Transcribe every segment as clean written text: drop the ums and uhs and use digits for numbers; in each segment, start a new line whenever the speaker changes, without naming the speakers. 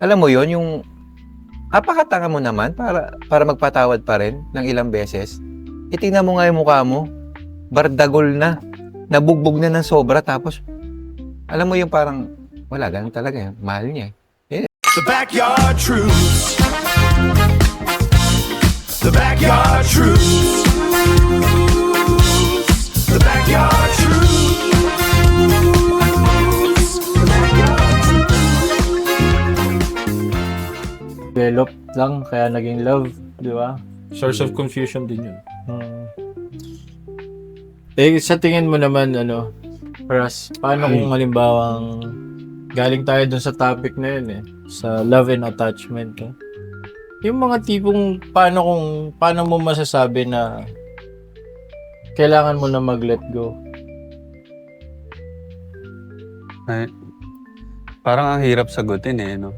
alam mo yon yung napakatanga mo naman para magpatawad pa rin ng ilang beses. Tingnan mo nga yung mukha mo, bardagol na, nabugbog na ng sobra, tapos, alam mo yung parang, wala, ganun talaga, mahal niya.
The Backyard Truth. The Backyard Truth. The Backyard Truth. The Backyard Truth.
Develop lang, kaya naging love, di ba?
Source of confusion din yun.
Sa tingin mo naman, Ras, paano kung halimbawang galing tayo dun sa topic na yun sa love and attachment, yung mga tipong paano mo masasabi na kailangan mo na mag-let go?
Ay, parang ang hirap sagutin no?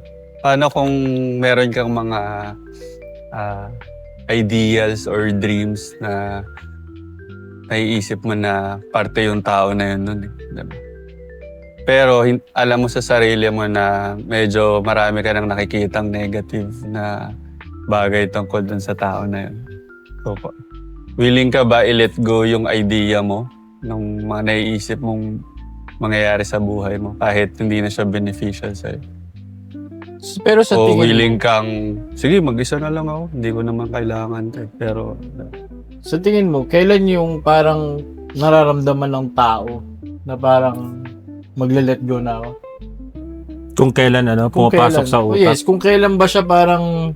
Paano kung meron kang mga ideals or dreams na naiisip mo na parte yung tao na yun nun diba? Pero alam mo sa sarili mo na medyo marami ka nang nakikitang negative na bagay tungkol dun sa tao na yun. So, willing ka ba i-let go yung idea mo ng mga naiisip mong mangyayari sa buhay mo kahit hindi na siya beneficial sa'yo?
Pero sa
O
tingin
willing
mo,
kang, sige mag-isa na lang ako, hindi ko naman kailangan to. Pero
sa tingin mo, kailan yung parang nararamdaman ng tao na parang magle-let go na ako?
Kung kailan pumapasok sa utak.
Yes, kung kailan ba siya parang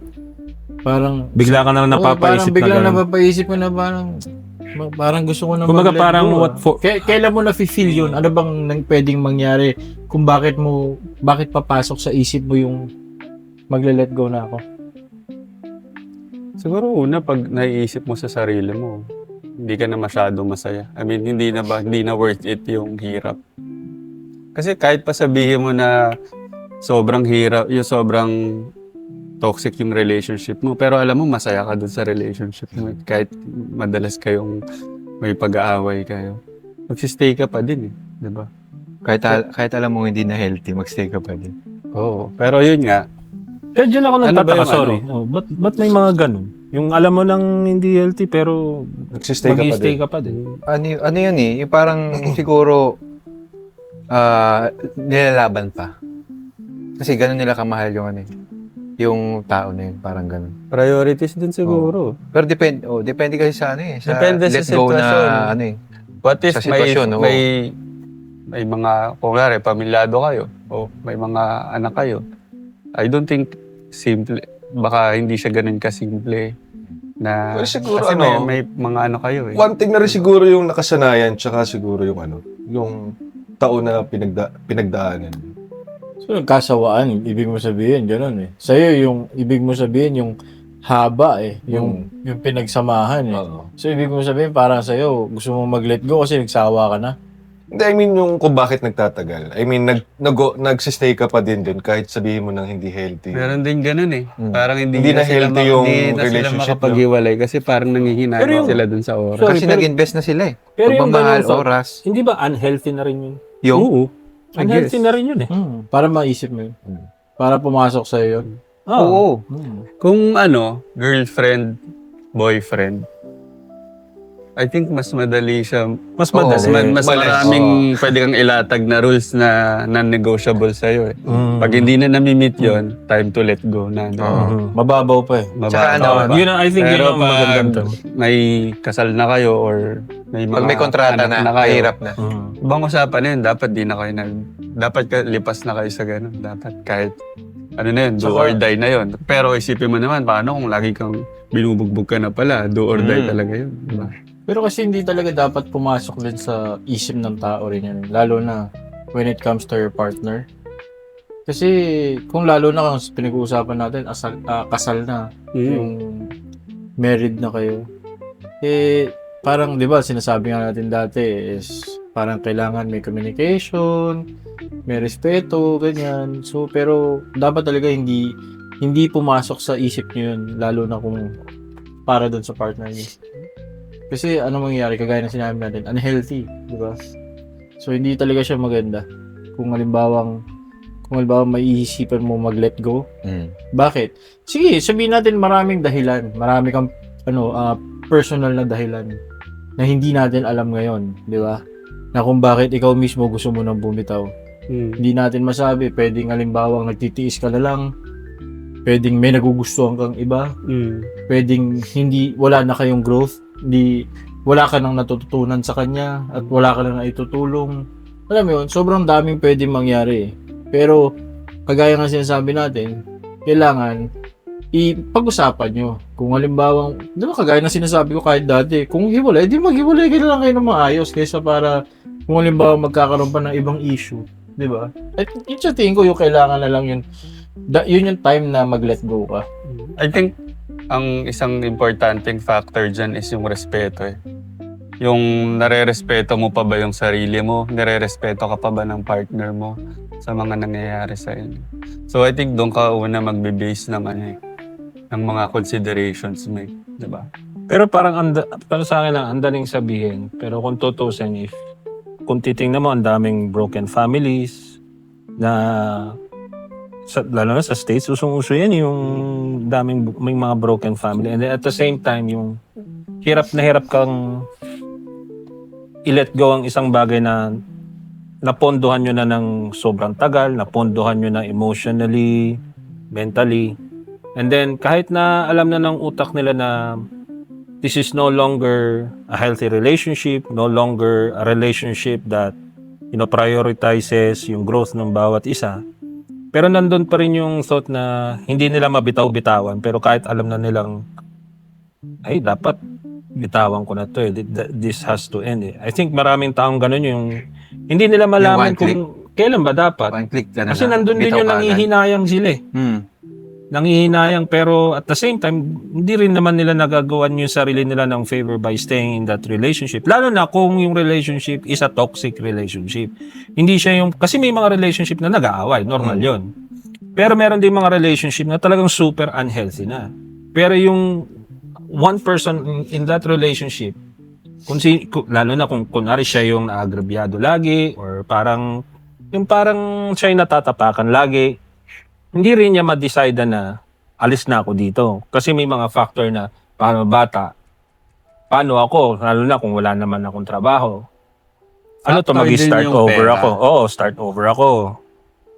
Bigla ka na lang napapaisip
parang bigla
na ganun.
napapaisip mo na parang gusto ko na
Kumbaga
mag-let
parang
go,
what for...
Kailan mo na-feel yun? Ano bang pwedeng mangyari kung bakit papasok sa isip mo yung magle-let go na ako?
siguro una pag naiisip mo sa sarili mo, hindi ka na masyadong masaya. I mean, hindi na worth it yung hirap. Kasi kahit pa sabihin mo na sobrang hirap, yung sobrang toxic yung relationship mo, pero alam mo masaya ka dun sa relationship mo. Kahit madalas kayong may pag-aaway kayo. Magsistay ka pa din di ba?
Kahit alam mo hindi na healthy, magstay ka pa din.
Oo. Pero yun nga,
Kaya dyan ako
Ano ba
nagtataka,
yung
sorry. Ba't may mga ganun? Yung alam mo lang hindi healthy pero
Nagsistay ka pa
mag-stay
din.
ka pa din.
Ano yun yung parang siguro, nilalaban pa. Kasi ganun nila kamahal yung yung tao na yun, parang ganun.
priorities din siguro.
Pero depende kasi sa sa
Depende sa
let go
sitwasyon.
na
What if
Sa sitwasyon, oo.
may mga, kung nga pamilyado kayo o may mga anak kayo, I don't think simple, baka hindi siya ganun kasimple na
Pero siguro
kasi may mga ano kayo
One thing na rin siguro yung nakasanayan, tsaka siguro yung yung taon na pinagdaanan.
So, nagkasawaan, ibig mo sabihin, gano'n Sa'yo, yung ibig mo sabihin, yung haba yung pinagsamahan
Oo.
So, ibig mo sabihin, parang sa'yo, gusto mo mag-let go kasi nagsawa ka na.
Hindi, I mean yung kung bakit nagtatagal. I mean, nagsistay ka pa din dun kahit sabihin mo nang hindi healthy.
Meron din ganun Parang hindi
Hindi na
sila
healthy yung
hindi na sila
relationship,
makapaghiwalay kasi parang nangihinayang
Pero yung-
sila dun sa oras.
Sorry,
kasi
pero-
nag-invest na sila
Pero yung
Pagmamahal,
ganun thought,
oras.
hindi ba unhealthy na rin yun?
Yung,
Oo. I
Unhealthy
guess.
na rin yun
Para maisip mo yun. Para pumasok sa'yo yun.
oo.
Kung girlfriend, boyfriend, I think mas madali siya.
Mas
Oo.
madali.
Mas
Malis.
maraming pwede kang ilatag na rules na non-negotiable sa'yo Pag hindi na nami-meet yon, time to let go na.
Mababaw pa
Tsaka
Mababa.
Yun, I think yun
Pero
ang magandang term.
may kasal na kayo or may mga
Pag may kontrata
anak
na,
kayo,
mahirap na.
ibang usapan na yun, dapat di na kayo dapat lipas na kayo sa ganun. Dapat kahit na yun, do or die na yun. Pero isipin mo naman, paano kung lagi kang binubugbog ka na pala, do or die talaga yun. Diba?
Pero kasi hindi talaga dapat pumasok din sa isip ng tao rin yan. Lalo na when it comes to your partner. Kasi kung lalo na kung pinag-uusapan natin, kasal na, yung married na kayo. Parang, di ba, sinasabi nga natin dati is parang kailangan may communication, may respeto, ganyan. So, pero dapat talaga hindi pumasok sa isip niyo yun, lalo na kung para doon sa partner niyo. Kasi ano mangyayari, kagaya na sinabi natin, unhealthy, di ba? So, hindi talaga siya maganda. Kung halimbawang Kung halimbawa maiisipan mo mag-let go.
Mm.
Bakit? Sige, sabihin natin maraming dahilan. Marami kang personal na dahilan na hindi natin alam ngayon, di ba? Na kung bakit ikaw mismo gusto mo nang bumitaw. Hindi natin masabi. Pwedeng halimbawa nagtitiis ka na lang. Pwedeng may nagugustuhan kang iba. Pwedeng wala na kayong growth. Wala ka nang natututunan sa kanya at wala ka nang naitutulong. Alam mo yun, sobrang daming pwedeng mangyari. Pero, kagaya nga sinasabi natin, kailangan ipag-usapan nyo. Kung halimbawa, di ba kagaya na sinasabi ko kahit dati, kung hiwalay, di maghiwalay ka na lang kayo ng maayos kaysa para kung halimbawa magkakaroon pa ng ibang issue. Di ba? At yun sa tingin ko, yung kailangan na lang yun. Yun yung time na mag-let go ka.
I think ang isang importanteng factor dyan is yung respeto eh. Yung nare-respeto mo pa ba yung sarili mo? Nare-respeto ka pa ba ng partner mo sa mga nangyayari sa inyo? So I think doon ka una magbe-base ng ng mga considerations mo, di ba?
Pero parang para sa akin ang andaling sabihin. Pero kung tutusin, kung titingnan mo, ang daming broken families na lalo na sa States, usong-uso yan yung may mga broken family. And then at the same time, yung hirap na hirap kang i-let go ang isang bagay na napondohan nyo na ng sobrang tagal, napondohan nyo na emotionally, mentally. And then kahit na alam na ng utak nila na this is no longer a healthy relationship, no longer a relationship that prioritizes yung growth ng bawat isa. Pero nandun pa rin yung thought na hindi nila mabitaw-bitawan, pero kahit alam na nilang ay dapat bitawan ko na to this has to end I think maraming taong ganun yung hindi nila malaman kung kailan ba dapat.
One click ka na
Kasi
lang.
nandun din
Bitaw
yung
ka agad.
nangihinayang sila eh. Nangihinayang pero at the same time, hindi rin naman nila nagagawan yung sarili nila ng favor by staying in that relationship. Lalo na kung yung relationship is a toxic relationship. Hindi siya yung, kasi may mga relationship na nag-aaway, normal yon. Pero meron din mga relationship na talagang super unhealthy na. Pero yung one person in that relationship, lalo na kung kunwari siya yung naagrabyado lagi or parang siya yung natatapakan lagi, hindi rin niya ma-decide na alis na ako dito. Kasi may mga factor na paano bata, paano ako, lalo na kung wala naman akong trabaho. Ano to,
Factor din
mag-start
yung
over
pera.
ako. Oo, start over ako.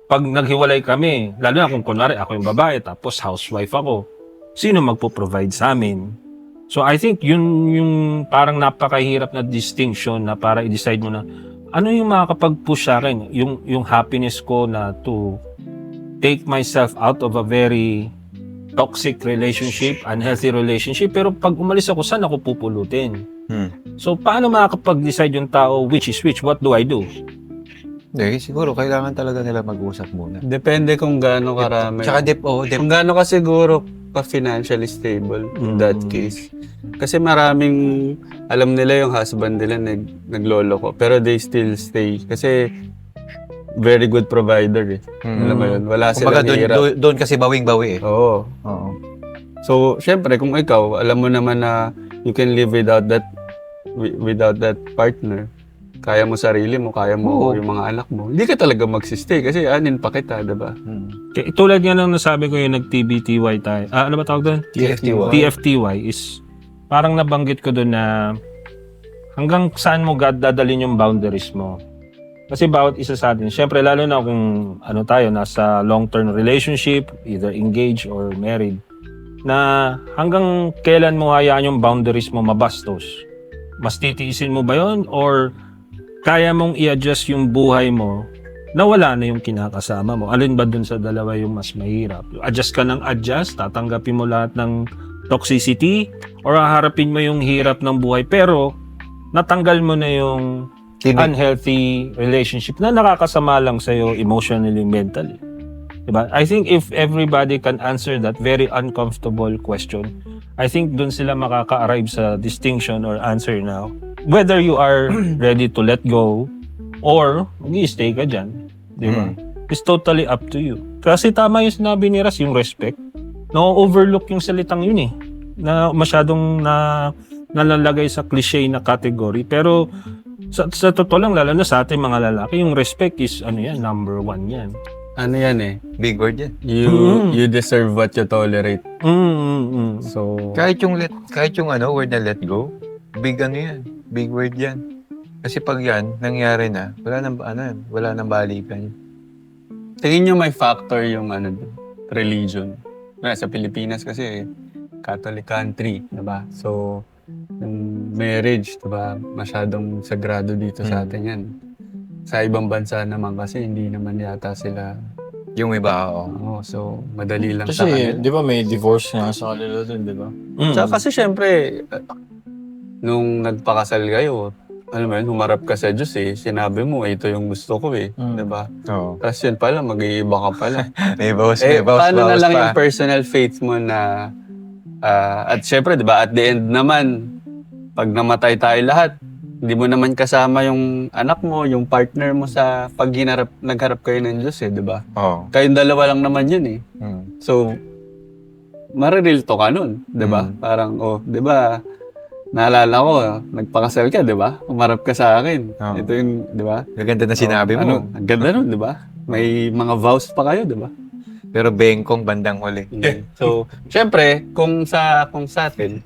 Pag naghiwalay kami, lalo na kung kunwari ako yung babae tapos housewife ako, sino magpo-provide sa amin? So I think yun yung parang napakahirap na distinction na para i-decide mo na ano yung makakapag-push sa akin, yung happiness ko na to take myself out of a very toxic relationship, unhealthy relationship, pero pag umalis ako, saan ako pupulutin? So, paano makakapag-decide yung tao which is which? What do I do?
Hindi, siguro kailangan talaga nila mag-usap muna.
Depende kung gaano karami.
Tsaka
Kung gaano ka siguro ka-financially stable in that case. Kasi maraming, alam nila yung husband nila naglolo ko, pero they still stay. Kasi very good provider eh. Alam mo yun, wala
kumbaga
silang hirap.
doon kasi bawing-bawi eh.
Oo.
Oo.
So, syempre, kung ikaw, alam mo naman na you can live without that partner, kaya mo sarili mo, kaya mo yung mga anak mo, hindi ka talaga magsistay kasi anin pa kita, diba?
Tulad nga nang nasabi ko yung nag-TBTY tayo. Ano ba tawag doon? TFTY is parang nabanggit ko doon na hanggang saan mo dadalhin yung boundaries mo. Kasi bawat isa sa atin, syempre lalo na kung tayo, nasa long-term relationship, either engaged or married, na hanggang kailan mo hayaan yung boundaries mo mabastos. Mas titiisin mo ba yun? Or kaya mong i-adjust yung buhay mo na wala na yung kinakasama mo? Alin ba dun sa dalawa yung mas mahirap? Adjust ka ng adjust, tatanggapin mo lahat ng toxicity, or haharapin mo yung hirap ng buhay, pero natanggal mo na yung unhealthy relationship na nakakasama lang sa'yo emotionally, mentally. Diba? I think if everybody can answer that very uncomfortable question, I think dun sila makaka-arrive sa distinction or answer now. Whether you are ready to let go or mag-i-stay ka dyan. Diba? It's totally up to you. Kasi tama yung sinabi ni Ras, yung respect. No-overlook yung salitang yun eh. Na masyadong nalalagay sa cliche na category. Pero sa totoo lang, lalo na sa ating mga lalaki, yung respect is number one yan.
ano yan eh,
Big word yan.
you deserve what you tolerate. So,
Kahit yung word na let go, big ano yan. Big word yan. Kasi pag yan, nangyari na, wala nang balikan.
tingin nyo may factor yung religion. Sa Pilipinas kasi, Catholic country, diba? So, yung marriage, diba? Masyadong sagrado dito sa atin yan. Sa ibang bansa naman kasi, hindi naman yata sila,
Yung iba, oo.
so, madali lang sa
Kasi,
kanila.
di ba may divorce nga sa kanila dun, di ba?
Tsaka kasi syempre, nung nagpakasal kayo, alam mo yun, humarap ka sa Diyos eh. Sinabi mo, ito yung gusto ko eh. Diba?
Oo.
Tapos yun pala, mag-iiba ka pala.
May bawas,
Paano na lang
pa.
yung personal faith mo na... at syempre, diba, at the end naman, pag namatay tayo lahat, hindi mo naman kasama yung anak mo, yung partner mo sa pag nagharap kayo ng Diyos eh, diba?
Oo.
Kayong dalawa lang naman yun eh.
Mm.
So, marirelto ka nun, di ba? Parang, di ba, naalala ko, nagpakasal ka, di ba? Umarap ka sa akin.
Oo.
Ito yung, di ba?
Gaganda na sinabi mo.
Ang ganda nun, di ba? May mga vows pa kayo, di ba?
Pero bengkong bandang huli.
So, syempre, kung sa atin,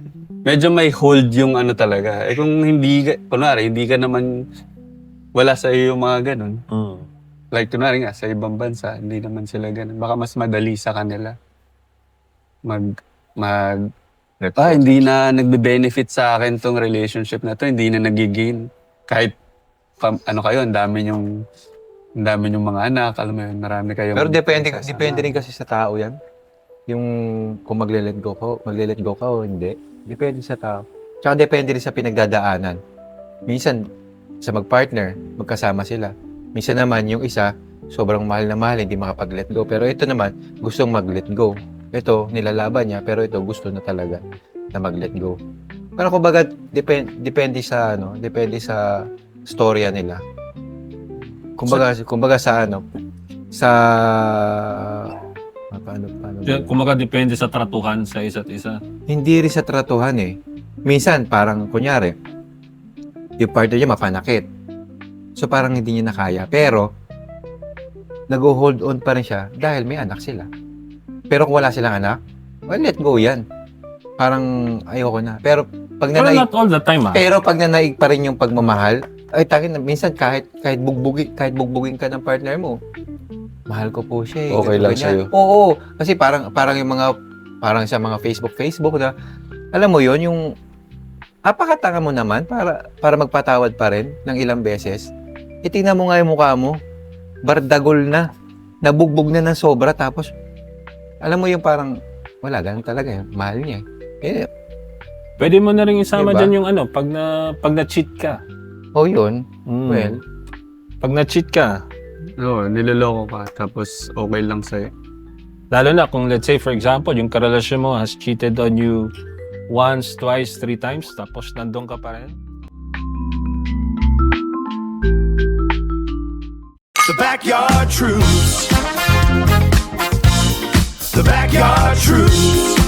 medyo may hold yung talaga. Kung kunwari, hindi ka naman, wala sa iyo yung mga ganun. Like, kunwari nga, sa ibang bansa, hindi naman sila ganun. Baka mas madali sa kanila. Hindi na nagbe-benefit sa akin tong relationship na to, hindi na nagigain. Kahit, kayo, ang dami yung mga anak, alam mo yun, marami kayong...
Pero depende rin kasi sa tao yan. Yung kung magle-let go ka o hindi. Depende sa tao. Tsaka depende rin sa pinagdadaanan. Minsan, sa mag-partner, magkasama sila. Minsan naman, yung isa, sobrang mahal na mahal, hindi makapag-let go. Pero ito naman, gustong mag-let go. Ito, nilalaban niya, pero ito, gusto na talaga na mag-let go. Pero kumbaga, depende sa storya nila. Kumbaga sa paano
Kumaga depende sa tratuhan sa isa't isa.
hindi rin sa tratuhan eh. Minsan, parang, kunyari, yung partner niya mapanakit. So, parang hindi niya nakaya. Pero, nag-hold on pa rin siya dahil may anak sila. Pero kung wala silang anak, well, let go yan. Parang, ayoko na. Pero, pag
Pero
nanaig,
not all the time
pero pag nanaig pa rin yung pagmamahal, ay, minsan kahit bugbugin ka ng partner mo, mahal ko po siya eh.
Okay
ganito,
lang
ganyan.
sa'yo.
Oo. Kasi parang yung parang sa mga Facebook na, alam mo yon yung napakatanga mo naman para magpatawad pa rin ng ilang beses. Tingnan mo nga yung mukha mo, bardagol na, nabugbog na ng sobra, tapos, alam mo yung parang, wala, ganun talaga yun. Mahal niya eh.
Pwede mo na rin isama
Diba?
dyan yung pag na-cheat ka.
Yun. Well,
Pag na-cheat ka,
niloloko ka, tapos okay lang sa'yo.
lalo na kung let's say for example, yung karelasyon mo has cheated on you once, twice, 3 times, tapos nandun ka pa rin.
The Backyard Truths. The Backyard Truths.